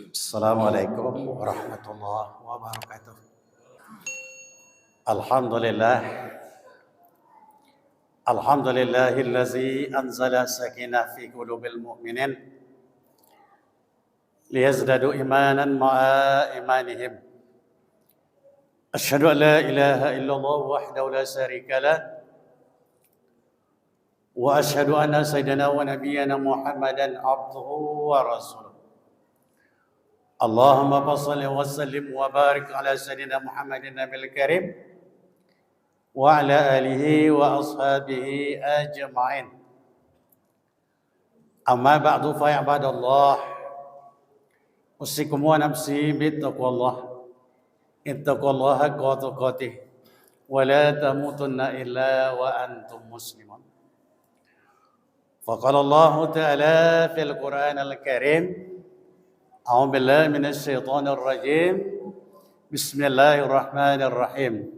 Assalamualaikum warahmatullahi wabarakatuh. Alhamdulillah. Alhamdulillahillazi anzala sakinah fi qulubil mu'minin liyazdadu imanan ma'a imanihim. Asyhadu an la ilaha illallah wahdahu la syarika lah wa asyhadu anna sayyidina wa nabiyyana Muhammadan abduhu wa rasuluh. Allahumma salli wa sallim wa barik ala sayyidina Muhammadin nabil karim wa ala alihi wa ashabihi ajma'in. Amma ba'du fa ibadallah, usikum wa nafsi bittaqwallah. Ittaqullaha haqqa tuqatih wa la tamutunna illa wa antum muslimun. Faqala Allah ta'ala fil Qur'anil Karim, a'udzu billahi minasy syaithanir rajim. Bismillahirrahmanirrahim.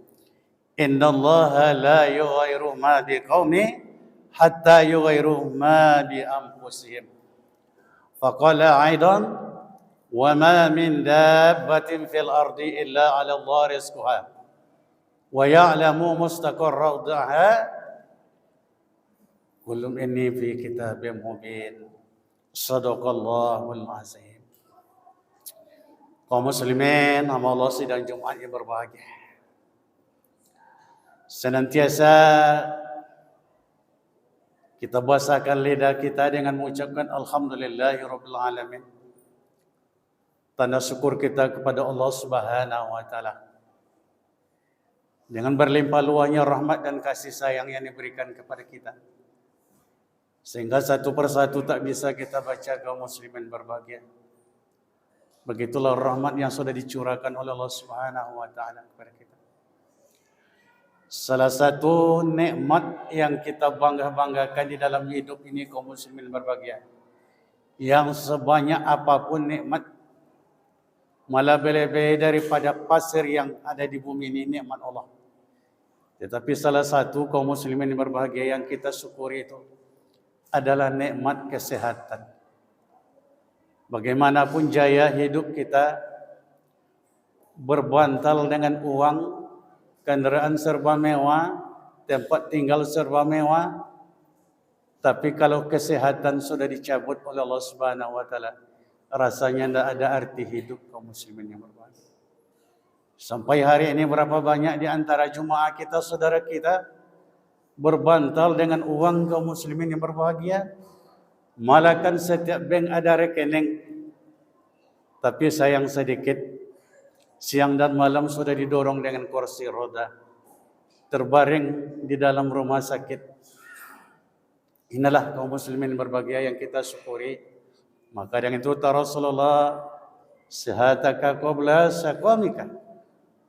Innallaha la yughayyiru ma biqaumin hatta yughayyiru ma bi anfusihim. Faqala aidan wa ma min dabbatin fil ardi illa 'ala Allah rizquha wa ya'lamu mustaqarraha kullum inni fi kitabim mubin. Shadaqallahul azim. Kaum muslimin, hamba Allah sidang Jumat yang berbahagia, senantiasa kita basakan lidah kita dengan mengucapkan alhamdulillahirabbil alamin. Tanda syukur kita kepada Allah Subhanahu wa taala dengan berlimpah luahnya rahmat dan kasih sayang yang diberikan kepada kita, sehingga satu persatu tak bisa kita baca kaum muslimin berbahagia. Begitulah rahmat yang sudah dicurahkan oleh Allah Subhanahu wa taala kepada kita. Salah satu nikmat yang kita bangga-banggakan di dalam hidup ini kaum muslimin berbahagia, yang sebanyak apapun nikmat, malah lebih daripada pasir yang ada di bumi ini, nikmat Allah. Tetapi salah satu kaum muslimin berbahagia yang kita syukuri itu adalah nikmat kesehatan. Bagaimanapun jaya hidup kita berbantal dengan uang, kendaraan serba mewah, tempat tinggal serba mewah, tapi kalau kesehatan sudah dicabut oleh Allah Subhanahu wa taala, rasanya tidak ada arti hidup kaum muslimin yang berbahagia. Sampai hari ini berapa banyak di antara jemaah kita, saudara kita, berbantal dengan uang kaum muslimin yang berbahagia. Malakan setiap bank ada rekening, tapi sayang sedikit, siang dan malam sudah didorong dengan kursi roda, terbaring di dalam rumah sakit. Inilah kaum muslimin berbahagia yang kita syukuri. Maka dengan itu Rasulullah, sehataka qabla saqamika.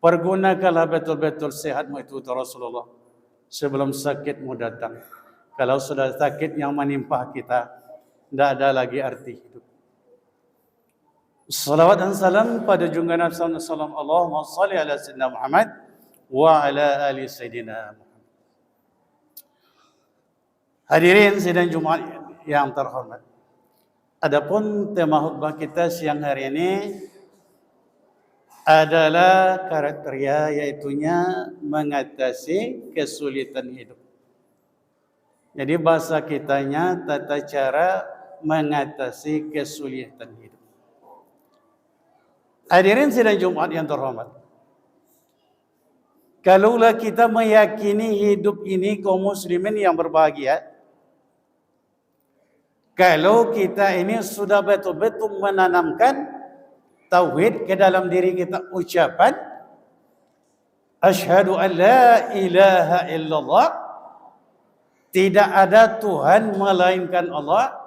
Pergunakanlah betul-betul sehatmu itu Rasulullah sebelum sakitmu datang. Kalau sudah sakit yang menimpa kita, tidak ada lagi arti hidup. Salawat dan salam pada junjungan Nabi sallallahu alaihi wasallam. Allahumma shalli ala sayyidina Muhammad wa ala ali sayyidina Muhammad. Hadirin sidang Jumat yang terhormat. Adapun tema khutbah kita siang hari ini adalah kriteria, yaitunya mengatasi kesulitan hidup. Jadi bahasa kitanya tata cara mengatasi kesulitan hidup. Hadirin sidang Jumat yang terhormat, kalaulah kita meyakini hidup ini kaum muslimin yang berbahagia, kalau kita ini sudah betul-betul menanamkan tauhid ke dalam diri kita, ucapan asyhadu an la ilaha illallah, tidak ada Tuhan melainkan Allah,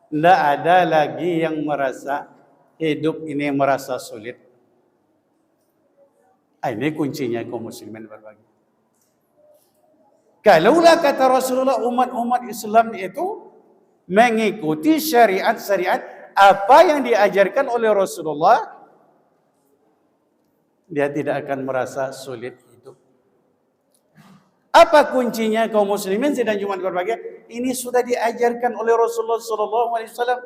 tidak ada lagi yang merasa hidup ini merasa sulit. Ini kuncinya kaum muslimin berbahagia. Kalaulah kata Rasulullah umat-umat Islam itu mengikuti syariat-syariat apa yang diajarkan oleh Rasulullah, dia tidak akan merasa sulit hidup. Apa kuncinya kaum muslimin sidang Jumat berbahagia? Ini sudah diajarkan oleh Rasulullah SAW.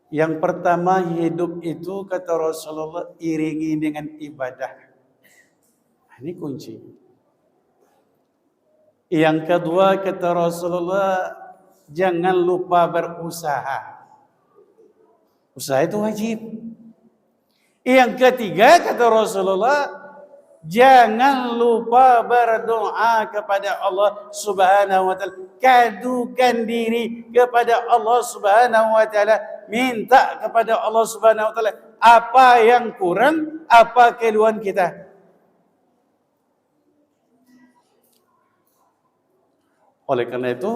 Yang pertama, hidup itu kata Rasulullah iringi dengan ibadah. Ini kunci. Yang kedua kata Rasulullah, jangan lupa berusaha. Usaha itu wajib. Yang ketiga kata Rasulullah, jangan lupa berdoa kepada Allah Subhanahu wa taala. Kadukan diri kepada Allah Subhanahu wa taala, minta kepada Allah Subhanahu wa taala apa yang kurang, apa keluhan kita. Oleh karena itu,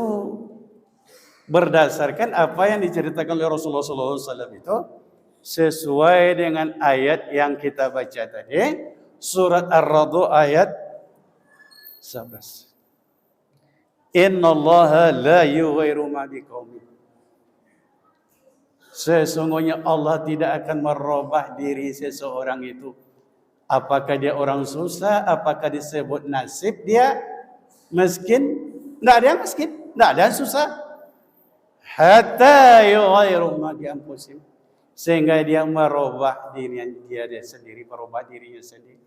berdasarkan apa yang diceritakan oleh Rasulullah SAW itu, sesuai dengan ayat yang kita baca tadi, surat Ar-Ra'd ayat 11. Innallaha la yughayyiru ma biqaumin. Sesungguhnya Allah tidak akan merubah diri seseorang itu. Apakah dia orang susah, apakah disebut nasib dia miskin? Tidak ada yang miskin, tidak ada yang susah. Hatta yughayyiru ma bi anfusihim. Sehingga dia merubah dirinya dia sendiri, merubah dirinya sendiri.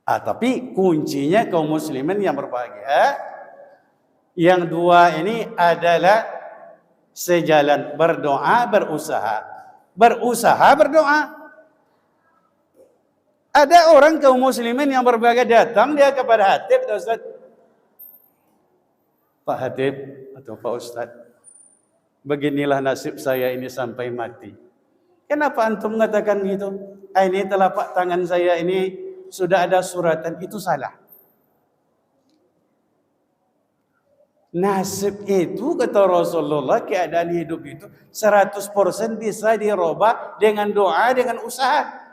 Tapi kuncinya kaum muslimin yang berbahagia, yang dua ini adalah sejalan, berdoa, berusaha. Berusaha, berdoa. Ada orang kaum muslimin yang berbahagia datang dia kepada Hatib, Ustaz. Pak Hatib atau Pak Ustaz, beginilah nasib saya ini sampai mati. Kenapa antum mengatakan gitu? Ini telapak tangan saya ini sudah ada suratan, itu salah. Nasib itu kata Rasulullah, keadaan hidup itu 100% bisa dirubah dengan doa, dengan usaha.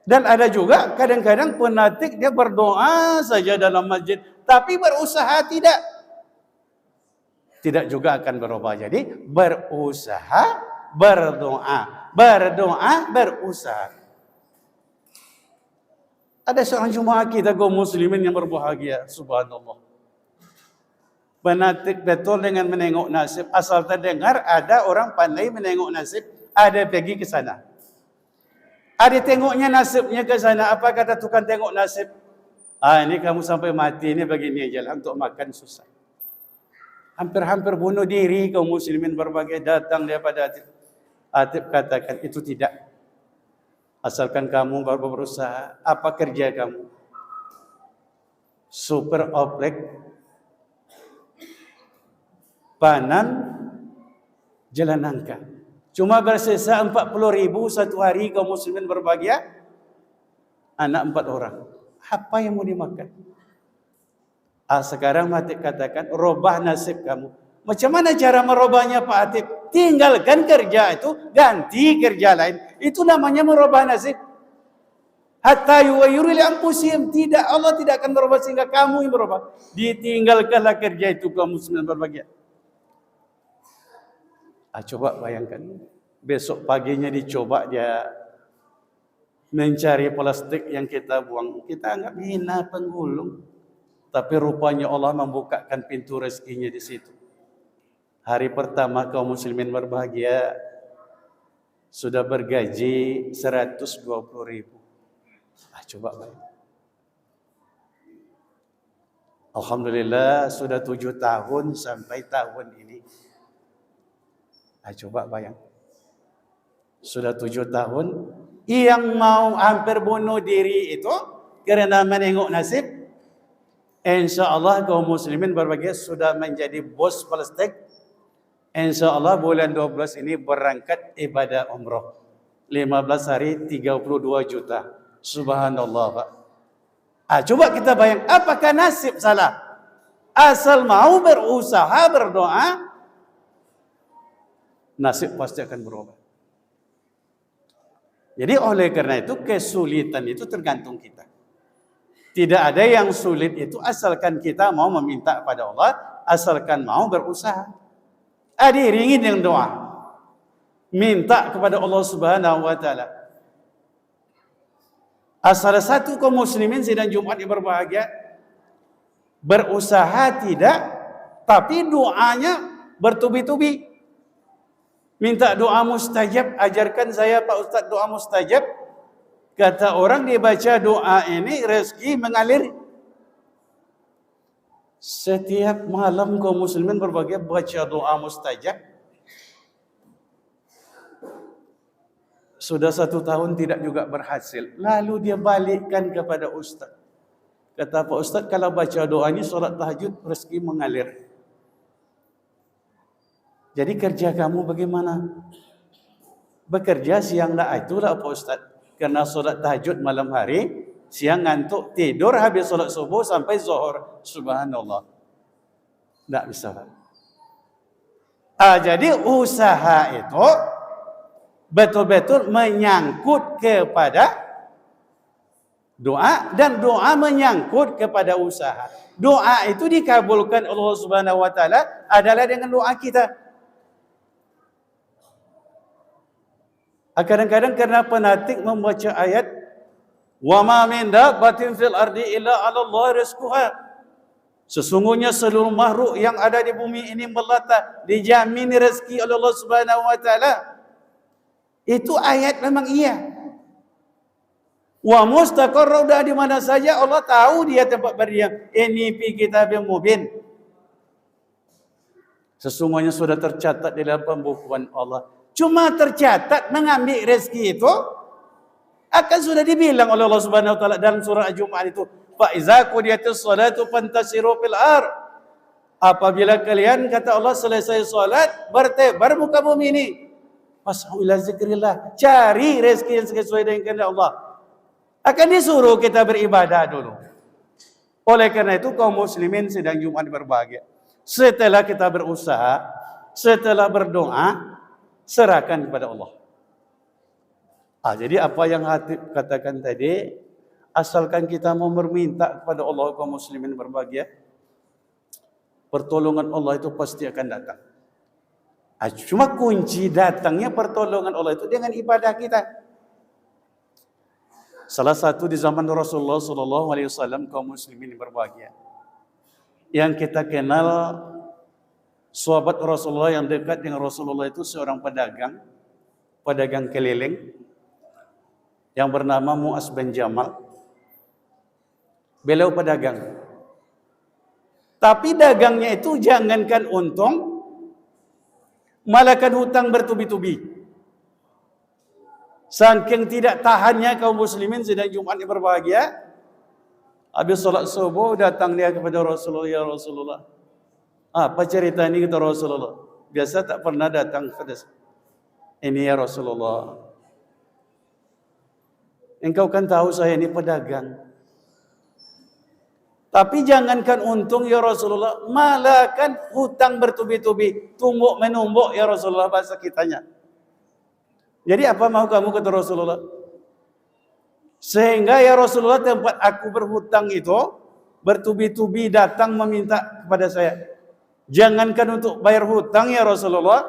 Dan ada juga kadang-kadang fanatik dia berdoa saja dalam masjid, tapi berusaha tidak. Tidak juga akan berubah. Jadi berusaha, berdoa, berdoa, berusaha. Ada seorang jemaah kita kaum muslimin yang berbahagia, subhanallah. Fanatik betul dengan menengok nasib. Asal terdengar ada orang pandai menengok nasib, ada pergi ke sana. Ada tengoknya nasibnya ke sana. Apa kata tukang tengok nasib? Ini kamu sampai mati ini begini aja lah, untuk makan susah. Hampir-hampir bunuh diri kaum muslimin berbagai datang daripada Hatib. Hatib katakan itu tidak. Asalkan kamu baru berusaha. Apa kerja kamu? Super oplek, panan, jalan nangka. Cuma bersisa 40.000 satu hari kaum muslimin berbahagia. Anak 4 orang. Apa yang mau dimakan? Sekarang Hatib katakan, robah nasib kamu. Macam mana cara merubahnya Pak Hatib? Tinggalkan kerja itu, ganti kerja lain. Itu namanya merubah nasib. Hatta yughayyiru li anfusihim. Tidak, Allah tidak akan merubah sehingga kamu yang merubah. Ditinggalkanlah kerja itu kaum muslimin berbahagia. Coba bayangkan, besok paginya dicoba dia mencari plastik yang kita buang. Kita anggap hina, penggulung. Tapi rupanya Allah membukakan pintu rezekinya di situ. Hari pertama kaum muslimin berbahagia, sudah bergaji 120.000. Coba bayangkan. Alhamdulillah sudah 7 tahun sampai tahun ini. Coba bayangkan. Sudah 7 tahun. Yang mau hampir bunuh diri itu karena menengok nasib. InsyaAllah kaum muslimin berbahagia sudah menjadi bos plastik. InsyaAllah bulan 12 ini berangkat ibadah umrah. 15 hari 32 juta. Subhanallah Pak. Coba kita bayang, apakah nasib salah? Asal mau berusaha, berdoa, nasib pasti akan berubah. Jadi oleh karena itu kesulitan itu tergantung kita. Tidak ada yang sulit itu asalkan kita mau meminta pada Allah, asalkan mau berusaha. Diiringi dengan doa. Minta kepada Allah Subhanahu wa taala. Salah satu kaum muslimin sidang Jumat yang berbahagia, berusaha tidak, Tapi doanya bertubi-tubi. Minta doa mustajab, ajarkan saya Pak Ustaz doa mustajab. Kata orang dia baca doa ini rezeki mengalir. Setiap malam kaum muslimin berbagai baca doa mustajab. Sudah 1 tahun tidak juga berhasil. Lalu dia balikkan kepada Ustaz. Kata Pak Ustaz, kalau baca doa ini solat tahajud rezeki mengalir. Jadi kerja kamu bagaimana? Bekerja siang lah, itulah Pak Ustaz. Karena solat tahajud malam hari, siang ngantuk, tidur habis solat subuh sampai zuhur. Subhanallah. Tak bisa. Jadi usaha itu betul-betul menyangkut kepada doa, dan doa menyangkut kepada usaha. Doa itu dikabulkan Allah Subhanahu wa taala adalah dengan doa kita. Kadang-kadang karena fanatik membaca ayat wa ma min dabbatin fil ardi illa 'ala Allah rizquha. Sesungguhnya seluruh makhluk yang ada di bumi ini melata dijamin rezeki oleh Allah Subhanahu wa taala. Itu ayat memang iya. Wa mustaqarra, di mana saja Allah tahu dia tempat berdiam. Ini fi kitabim mubin. Sesungguhnya sudah tercatat di dalam pembukuan Allah. Cuma tercatat mengambil rezeki itu akan sudah dibilang oleh Allah Subhanahu wa taala dalam surah Al-Jumu'ah itu, fa iza qudiyatis shalatu fantasiru fil ard. Apabila kalian, kata Allah, selesai salat, bertebar muka bumi ini. Fas'au ila zikrillah, cari rezeki yang sesuai dengan kehendak Allah. Akan disuruh kita beribadah dulu. Oleh karena itu kaum muslimin sedang Jumat berbahagia. Setelah kita berusaha, setelah berdoa, serahkan kepada Allah. Jadi apa yang Hatib katakan tadi, asalkan kita mau meminta kepada Allah, kaum muslimin berbahagia, pertolongan Allah itu pasti akan datang. Cuma kunci datangnya pertolongan Allah itu dengan ibadah kita. Salah satu di zaman Rasulullah SAW, kaum muslimin berbahagia, yang kita kenal sahabat Rasulullah yang dekat dengan Rasulullah itu seorang pedagang keliling yang bernama Mu'az bin Jamal. Beliau pedagang. Tapi dagangnya itu jangankan untung, malakan hutang bertubi-tubi. Saking tidak tahannya kaum muslimin sedang Jumat yang berbahagia, habis salat subuh datang dia kepada Rasulullah, ya Rasulullah, apa cerita ini, kata Rasulullah. Biasa tak pernah datang kepada ini, ya Rasulullah. Engkau kan tahu saya ini pedagang. Tapi jangankan untung, ya Rasulullah, malah kan hutang bertubi-tubi, tumbuk menumbuk, ya Rasulullah, bahasa kitanya. Jadi apa mau kamu, kata Rasulullah? Sehingga ya Rasulullah, tempat aku berhutang itu bertubi-tubi datang meminta kepada saya. Jangankan untuk bayar hutang, ya Rasulullah,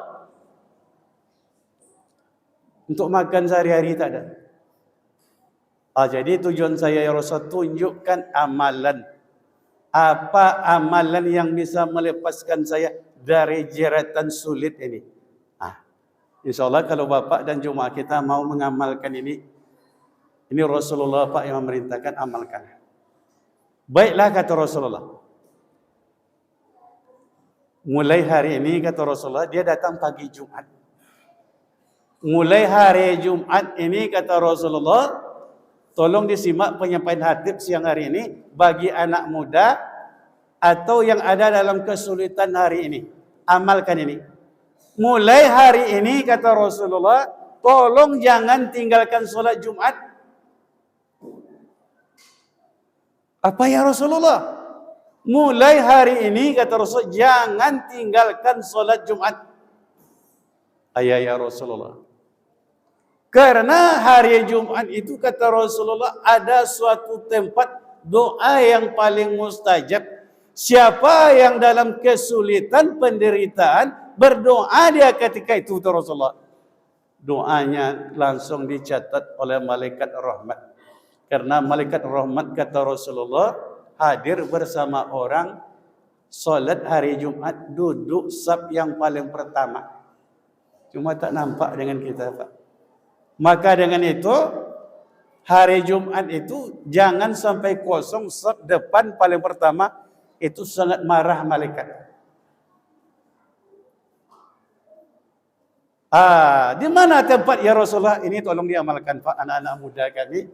untuk makan sehari-hari tak ada. Jadi tujuan saya, ya Rasulullah, tunjukkan amalan. Apa amalan yang bisa melepaskan saya dari jeratan sulit ini? InsyaAllah kalau Bapak dan Jemaah kita mau mengamalkan ini Rasulullah Pak yang memerintahkan, amalkan. Baiklah, kata Rasulullah. Mulai hari ini, kata Rasulullah, dia datang pagi Jumat. Mulai hari Jumat ini, kata Rasulullah, tolong disimak penyampaian Hatib siang hari ini bagi anak muda atau yang ada dalam kesulitan hari ini. Amalkan ini. Mulai hari ini, kata Rasulullah, tolong jangan tinggalkan solat Jumat. Apa ya Rasulullah? Mulai hari ini, kata Rasul, jangan tinggalkan solat Jumat. Ya Rasulullah. Karena hari Jumat itu, kata Rasulullah, ada suatu tempat doa yang paling mustajab. Siapa yang dalam kesulitan, penderitaan, berdoa dia ketika itu, kata Rasulullah, doanya langsung dicatat oleh malaikat rahmat. Karena malaikat rahmat, kata Rasulullah, hadir bersama orang solat hari Jumat duduk saf yang paling pertama. Cuma tak nampak dengan kita, Pak. Maka dengan itu, hari Jumat itu jangan sampai kosong saf depan paling pertama. Itu sangat marah malaikat. Di mana tempat ya Rasulullah? Ini tolong diamalkan, Pak, anak-anak muda kami.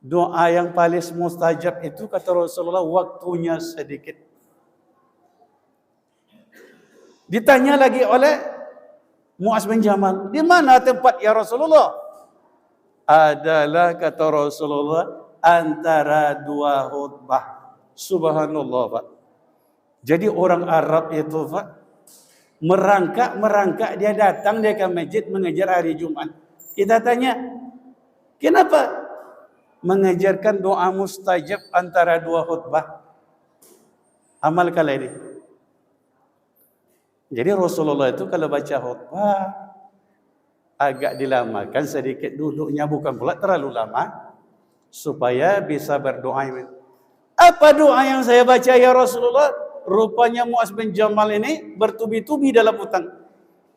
Doa yang paling mustajab itu kata Rasulullah waktunya sedikit. Ditanya lagi oleh Muaz bin Jamal, di mana tempat ya Rasulullah? Adalah kata Rasulullah antara dua khutbah. Subhanallah, Pak. Jadi orang Arab itu, Pak, merangkak dia datang dia ke masjid mengejar hari Jumat. Kita tanya, kenapa? Mengajarkan doa mustajab antara dua khutbah. Amalkanlah ini. Jadi Rasulullah itu kalau baca khutbah agak dilamakan sedikit duduknya, bukan pula terlalu lama, supaya bisa berdoa. Apa doa yang saya baca ya Rasulullah? Rupanya Muaz bin Jamal ini bertubi-tubi dalam hutang.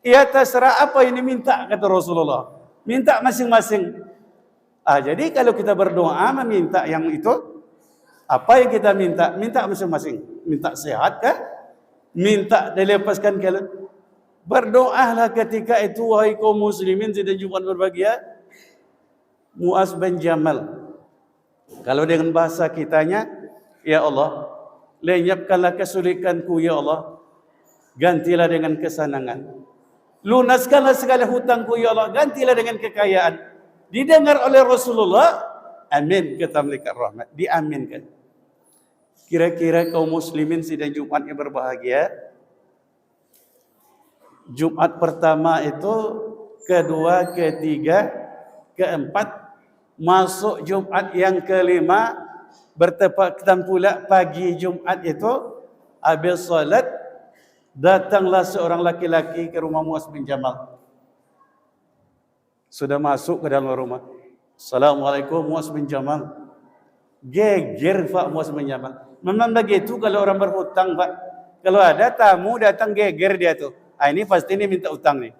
Ia terserah apa ini minta, kata Rasulullah. Minta masing-masing. Jadi kalau kita berdoa meminta yang itu, apa yang kita minta? Minta masing-masing. Minta sehat kah? Minta dilepaskan kalau berdoalah ketika itu wahai kaum muslimin dan Jumat berbahagia. Muaz bin Jamal. Kalau dengan bahasa kitanya, ya Allah, lenyapkanlah kesulitanku ya Allah. Gantilah dengan kesenangan. Lunaskanlah segala hutangku ya Allah, gantilah dengan kekayaan. Didengar oleh Rasulullah, amin kata malaikat rahmat, diaminkan. Kira-kira kaum muslimin sidang Jumat yang berbahagia, Jumat pertama itu, kedua, ketiga, keempat, masuk Jumat yang kelima, bertepatan pula pagi Jumat itu, habis salat, datanglah seorang laki-laki ke rumah Muaz bin Jamal. Sudah masuk ke dalam rumah. Assalamualaikum Muaz bin Jamal. Geger Pak Muaz bin Jamal. Memang begitu kalau orang berhutang, Pak. Kalau ada tamu datang geger dia tuh. Ini pasti ini minta utang nih.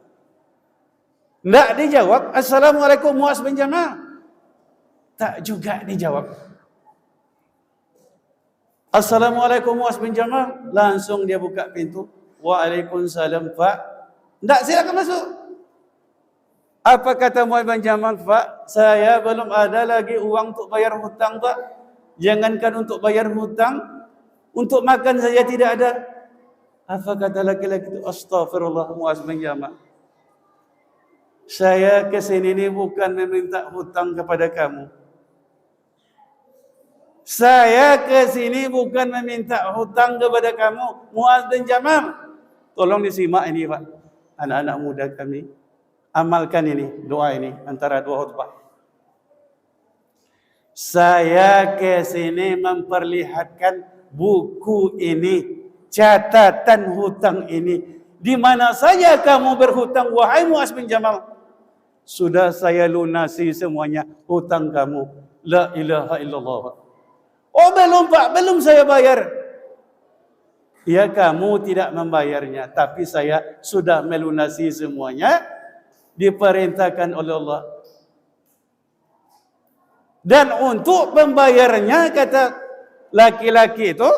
Enggak dijawab. Assalamualaikum Muaz bin Jamal. Tak juga dijawab. Assalamualaikum Muaz bin Jamal. Langsung dia buka pintu. Waalaikumsalam Pak. Enggak, silakan masuk. Apa kata Muaz bin Jamal, Pak? Saya belum ada lagi uang untuk bayar hutang, Pak. Jangankan untuk bayar hutang, untuk makan saja tidak ada. Apa kata laki-laki itu? Astaghfirullah Muaz bin Jamal. Saya kesini ini bukan meminta hutang kepada kamu. Saya kesini bukan meminta hutang kepada kamu, Muaz bin Jamal. Tolong disimak ini, Pak. Anak-anak muda kami. Amalkan ini, doa ini antara dua khutbah. Saya ke sini memperlihatkan buku ini, catatan hutang ini. Di mana saja kamu berhutang, wahai Muaz bin Jamal, sudah saya lunasi semuanya hutang kamu. La ilaha illallah. Oh belum Pak, belum saya bayar. Ya kamu tidak membayarnya, tapi saya sudah melunasi semuanya. Diperintahkan oleh Allah. Dan untuk pembayarnya, kata laki-laki itu,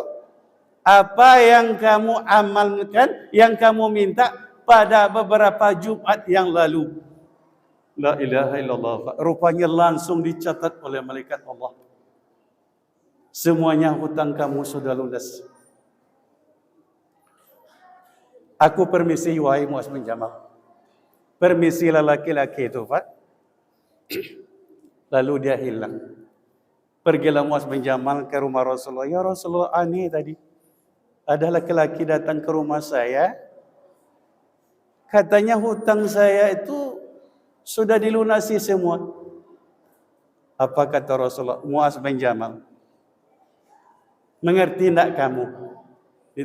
apa yang kamu amalkan, yang kamu minta pada beberapa Jumat yang lalu. La ilaha illallah. Rupanya langsung dicatat oleh malaikat Allah. Semuanya hutang kamu sudah lunas. Aku permisi wahai Muaz bin Jamal. Permisilah laki-laki itu, Pak. Lalu dia hilang. Pergilah Muaz bin Jamal ke rumah Rasulullah. Ya Rasulullah, aneh tadi. Ada laki-laki datang ke rumah saya. Katanya hutang saya itu sudah dilunasi semua. Apa kata Rasulullah? Muaz bin Jamal. Mengerti tidak kamu?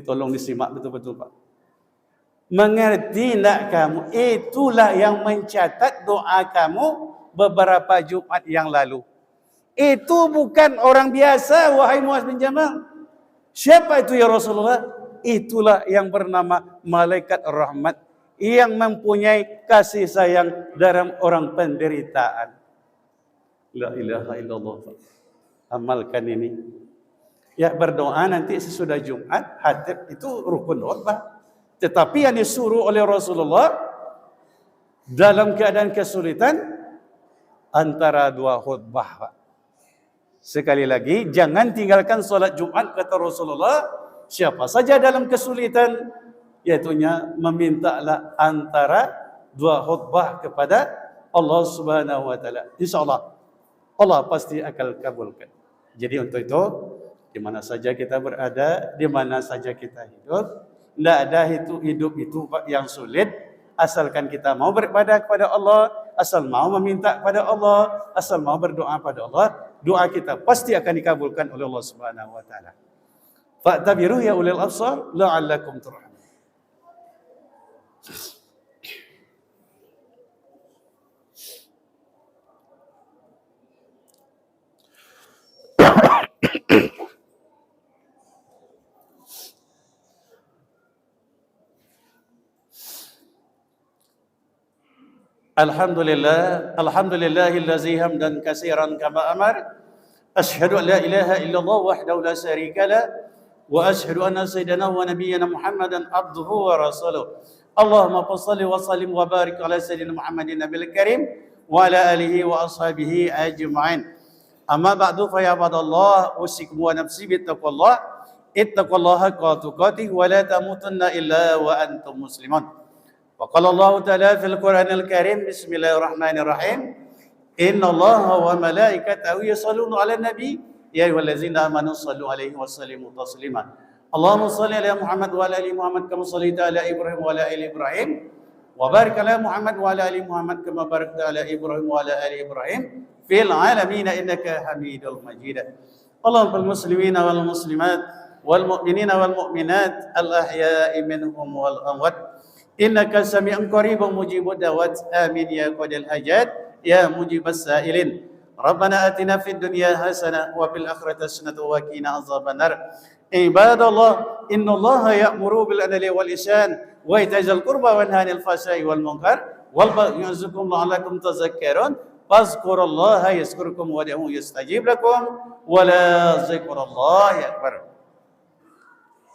Tolong disimak betul-betul, Pak. Mengerti tidak kamu? Itulah yang mencatat doa kamu beberapa Jumat yang lalu. Itu bukan orang biasa, wahai Muaz bin Jamal. Siapa itu ya Rasulullah? Itulah yang bernama malaikat rahmat yang mempunyai kasih sayang dalam orang penderitaan. La ilaha illallah. Amalkan ini. Ya, berdoa nanti sesudah Jumat, khatib itu rukun khutbah. Tetapi yang disuruh oleh Rasulullah dalam keadaan kesulitan antara dua khutbah, Pak. Sekali lagi, jangan tinggalkan solat Jumat, kata Rasulullah. Siapa saja dalam kesulitan, yaitunya memintalah antara dua khutbah kepada Allah Subhanahu wa taala. Insyaallah Allah pasti akan kabulkan. Jadi untuk itu, di mana saja kita berada, di mana saja kita hidup, tidak ada hidup itu yang sulit, asalkan kita mau beribadah kepada Allah, asal mau meminta kepada Allah, asal mau berdoa pada Allah, doa kita pasti akan dikabulkan oleh Allah Subhanahu wa taala. Fa'tabiru ya ulil absar la'allakum turhamun. Alhamdulillahillazi hamdan katsiran kama amar. Asyhadu an la ilaha illallah wahdahu la syarika lah wa asyhadu anna sayyidana wa nabiyyana Muhammadan abduhu wa rasuluh. Allahumma shalli wa sallim wa barik ala sayyidina Muhammadin nabiyil karim wa ala alihi wa ashabihi ajma'in. Amma ba'du fa ya ibadallah usikum wa nafsi bittaqwallah. Ittaqullaha haqqa tuqatih wa la tamutunna illa wa antum muslimun. وقال الله تعالى في القرآن الكريم بسم الله الرحمن الرحيم إن الله وملائكته يصلون على النبي يا أيها الذين آمنوا صلوا عليه وسلموا تسليما اللهم صل على محمد وعلى آل محمد كما صليت على إبراهيم وعلى آل إبراهيم وبارك على محمد وعلى آل محمد كما باركت على إبراهيم وعلى آل إبراهيم في العالمين إنك حميد مجيد اللهم المسلمين والمسلمات والمؤمنين والمؤمنات الأحياء منهم والأموات إنك سميع قريب مجيب الدعوات آمين يا قاضي الحاجات يا مجيب السائلين ربنا آتنا في الدنيا حسنة وفي الآخرة حسنة وقنا عذاب النار عباد الله إن الله يأمر بالعدل والإحسان وإيتاء ذي القربى وينهى عن الفحشاء والمنكر والبغي يعظكم لعلكم تذكرون فاذكروا الله يذكركم وادعوه يستجيب لكم ولا ذكر الله أكبر.